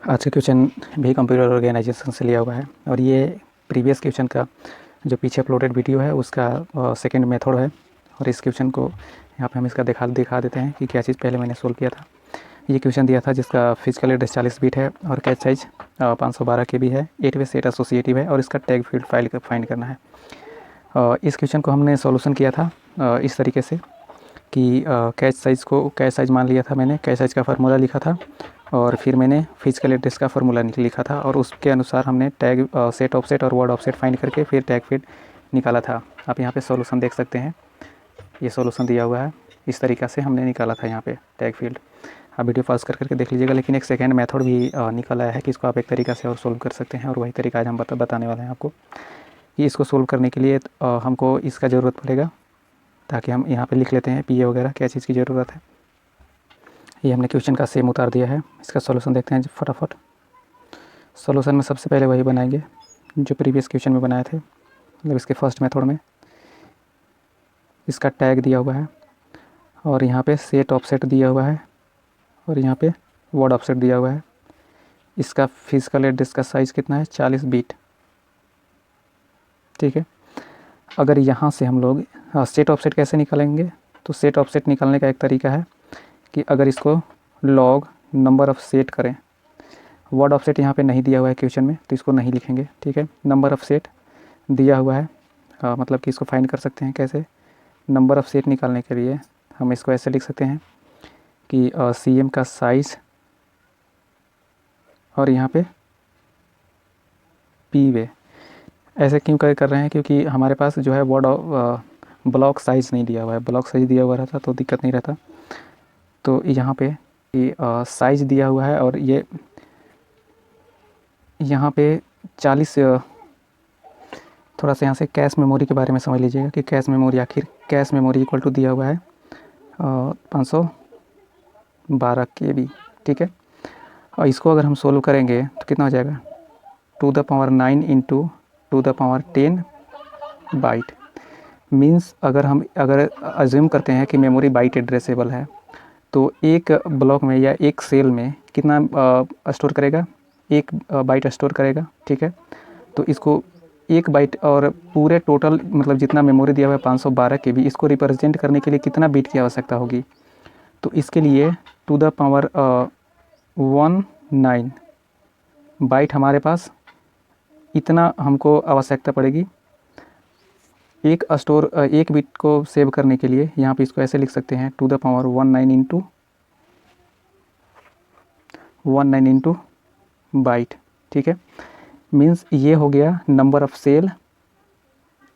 आज का क्वेश्चन भी कंप्यूटर ऑर्गेनाइजेशन से लिया हुआ है और ये प्रीवियस क्वेश्चन का जो पीछे अपलोडेड वीडियो है उसका सेकंड मेथड है। और इस क्वेश्चन को यहाँ पे हम इसका दिखा देते हैं कि क्या चीज़ पहले मैंने सोल्व किया था। ये क्वेश्चन दिया था जिसका फिजिकल एड्रेस 40 बिट है और कैच साइज 512 KB है, 8 वे सेट एसोसिएटिव है और इसका टैग फील्ड फाइल फाइंड करना है। इस क्वेश्चन को हमने सॉल्यूशन किया था इस तरीके से कि कैच साइज़ मान लिया था मैंने, कैच साइज़ का फार्मूला लिखा था और फिर मैंने फिजिकल एड्रेस का फार्मूला लिखा था और उसके अनुसार हमने टैग सेट ऑफसेट और वर्ड ऑफसेट फाइंड करके फिर टैग फील्ड निकाला था। आप यहाँ पे सॉल्यूशन देख सकते हैं, ये सॉल्यूशन दिया हुआ है, इस तरीक़ा से हमने निकाला था यहाँ पे टैग फील्ड। आप वीडियो पॉज करके देख लीजिएगा, लेकिन एक सेकेंड मेथड भी निकल आया है कि इसको आप एक तरीक़ा से और सोल्व कर सकते हैं और वही तरीका आज हम बताने वाले हैं आपको कि इसको सोल्व करने के लिए हमको इसका ज़रूरत पड़ेगा, ताकि हम यहाँ पे लिख लेते हैं PA वगैरह क्या चीज़ की ज़रूरत है। ये हमने क्वेश्चन का सेम उतार दिया है। इसका सॉल्यूशन देखते हैं फटाफट। सॉल्यूशन में सबसे पहले वही बनाएंगे जो प्रीवियस क्वेश्चन में बनाए थे, मतलब इसके फर्स्ट मेथड में। इसका टैग दिया हुआ है और यहाँ पे सेट ऑफसेट दिया हुआ है और यहाँ पे वर्ड ऑफसेट दिया हुआ है। इसका फिजिकल एड्रेस का साइज़ कितना है, 40 बिट, ठीक है। अगर यहाँ से हम लोग सेट ऑफसेट कैसे निकालेंगे, तो सेट ऑफसेट निकालने का एक तरीका है कि अगर इसको लॉग नंबर ऑफ़ सेट करें, वर्ड ऑफसेट यहाँ पे नहीं दिया हुआ है क्वेश्चन में तो इसको नहीं लिखेंगे, ठीक है। नंबर ऑफ़ सेट दिया हुआ है, मतलब कि इसको फाइंड कर सकते हैं कैसे। नंबर ऑफ़ सेट निकालने के लिए हम इसको ऐसे लिख सकते हैं कि CM का साइज़ और यहाँ पे P वे। ऐसे क्यों कर रहे हैं, क्योंकि हमारे पास जो है वर्ड ब्लॉक साइज़ नहीं दिया हुआ है। ब्लॉक साइज़ दिया हुआ रहता तो दिक्कत नहीं रहता। तो यहाँ पे साइज़ दिया हुआ है और ये यहाँ पे 40, थोड़ा सा यहाँ से कैश मेमोरी के बारे में समझ लीजिएगा कि कैश मेमोरी, आखिर कैश मेमोरी इक्वल टू दिया हुआ है 512 KB, ठीक है। और इसको अगर हम सोल्व करेंगे तो कितना हो जाएगा, 2⁹ इंटू 2⁻10 बाइट। मीन्स अगर अज्यूम करते हैं कि मेमोरी बाइट एड्रेसेबल है तो एक ब्लॉक में या एक सेल में कितना स्टोर करेगा, 1 बाइट स्टोर करेगा, ठीक है। तो इसको 1 बाइट और पूरे टोटल मतलब जितना मेमोरी दिया हुआ है 512 KB, इसको रिप्रेजेंट करने के लिए कितना बिट की आवश्यकता होगी, तो इसके लिए 2⁻19 बाइट हमारे पास इतना हमको आवश्यकता पड़ेगी। एक बिट को सेव करने के लिए यहाँ पे इसको ऐसे लिख सकते हैं 2⁻19 इंटू बाइट, ठीक है। मीन्स ये हो गया number of cell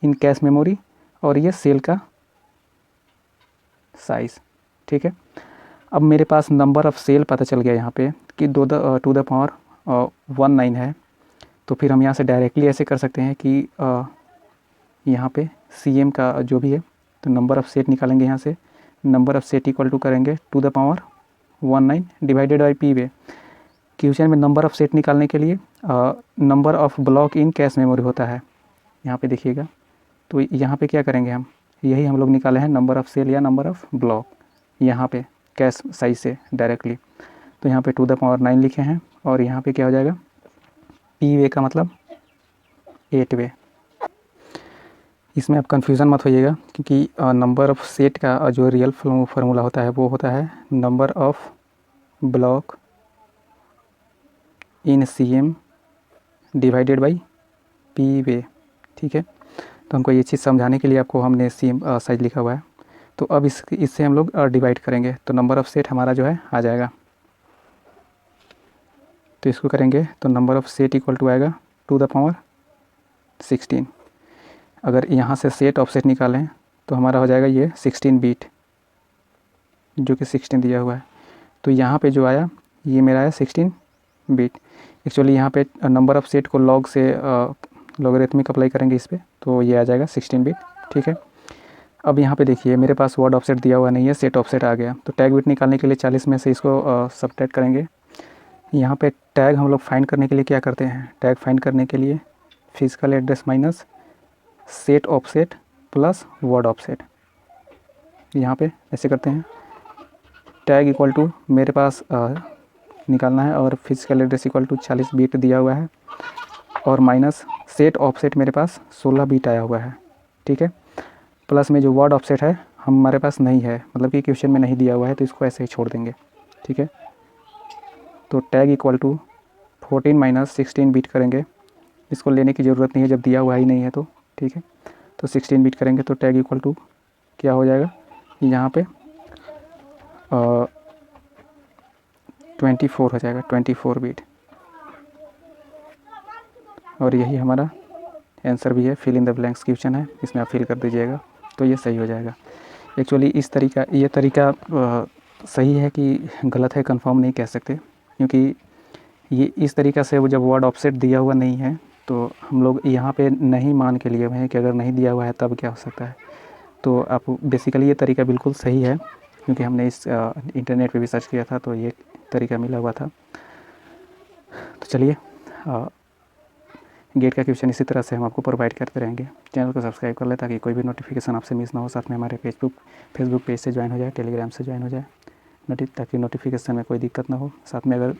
in cache memory और ये सेल का साइज़, ठीक है। अब मेरे पास नंबर ऑफ़ सेल पता चल गया यहाँ पे कि 2⁻19 है, तो फिर हम यहाँ से डायरेक्टली ऐसे कर सकते हैं कि यहाँ पे CM का जो भी है तो नंबर ऑफ़ सेट निकालेंगे। यहाँ से number of set equal to करेंगे 2⁻19 divided by P way. Question में नंबर ऑफ़ सेट निकालने के लिए number of block in cache memory होता है, यहाँ पे देखिएगा। तो यहाँ पे क्या करेंगे, हम यही हम लोग निकाले हैं नंबर ऑफ़ सेल या नंबर ऑफ़ ब्लॉक यहाँ पे कैश साइज से डायरेक्टली। तो यहाँ पे 2⁻9 लिखे हैं और यहाँ पे क्या हो जाएगा, P वे का मतलब 8 वे। इसमें आप कन्फ्यूज़न मत होइएगा, क्योंकि नंबर ऑफ़ सेट का जो रियल फार्मूला होता है वो होता है number of block in CM divided by P वे, ठीक है। तो हमको ये चीज़ समझाने के लिए आपको हमने CM साइज लिखा हुआ है। तो अब इससे हम लोग डिवाइड करेंगे तो नंबर ऑफ़ सेट हमारा जो है आ जाएगा। तो इसको करेंगे तो number of set equal to आएगा 2⁻16। अगर यहाँ से सेट ऑफसेट निकालें तो हमारा हो जाएगा ये 16 बिट, जो कि 16 दिया हुआ है। तो यहाँ पे जो आया ये मेरा है 16 बिट। एक्चुअली यहाँ पे नंबर ऑफ़ सेट को लॉग से लॉगरिथमिक अप्लाई करेंगे इस पर, तो ये आ जाएगा 16 बिट, ठीक है। अब यहाँ पे देखिए मेरे पास वर्ड ऑफसेट दिया हुआ नहीं है, सेट ऑफसेट आ गया। तो टैग बिट निकालने के लिए 40 में से इसको सबट्रैक्ट करेंगे। यहाँ पे टैग हम लोग फाइंड करने के लिए क्या करते हैं, टैग फाइंड करने के लिए physical address minus set offset plus word offset, यहाँ पे ऐसे करते हैं। टैग इक्वल टू मेरे पास निकालना है और physical address equal to 40 bit दिया हुआ है और माइनस सेट ऑफसेट मेरे पास 16 बिट आया हुआ है, ठीक है। प्लस में जो वर्ड ऑफसेट है हमारे पास नहीं है, मतलब कि क्वेश्चन में नहीं दिया हुआ है, तो इसको ऐसे ही छोड़ देंगे, ठीक है। तो tag equal to 14 minus 16 bit करेंगे, इसको लेने की ज़रूरत नहीं है जब दिया हुआ ही नहीं है तो, ठीक है। तो 16 बिट करेंगे तो टैग इक्वल टू क्या हो जाएगा, यहाँ पे 24 हो जाएगा, 24 बिट। और यही हमारा आंसर भी है, fill in the blanks question है, इसमें आप फिल कर दीजिएगा तो ये सही हो जाएगा। एक्चुअली ये तरीका सही है कि गलत है कंफर्म नहीं कह सकते, क्योंकि ये इस तरीक़ा से वो जब वर्ड ऑफसेट दिया हुआ नहीं है तो हम लोग यहाँ पे नहीं मान के लिए हुए हैं कि अगर नहीं दिया हुआ है तब क्या हो सकता है। तो आप बेसिकली ये तरीका बिल्कुल सही है, क्योंकि हमने इस इंटरनेट पे भी सर्च किया था तो ये तरीका मिला हुआ था। तो चलिए गेट का क्वेश्चन इसी तरह से हम आपको प्रोवाइड करते रहेंगे। चैनल को सब्सक्राइब कर लें ताकि कोई भी नोटिफिकेशन आपसे मिस ना हो। साथ में हमारे फेसबुक पेज से ज्वाइन हो जाए, टेलीग्राम से ज्वाइन हो जाए, ताकि नोटिफिकेशन में कोई दिक्कत ना हो। साथ में अगर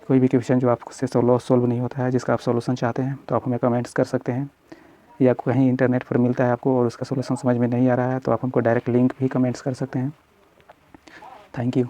कोई भी क्वेश्चन जो आपसे सोल्व नहीं होता है, जिसका आप सोल्यूशन चाहते हैं, तो आप हमें कमेंट्स कर सकते हैं, या कहीं इंटरनेट पर मिलता है आपको और उसका सोल्यूशन समझ में नहीं आ रहा है तो आप हमको डायरेक्ट लिंक भी कमेंट्स कर सकते हैं। Thank you.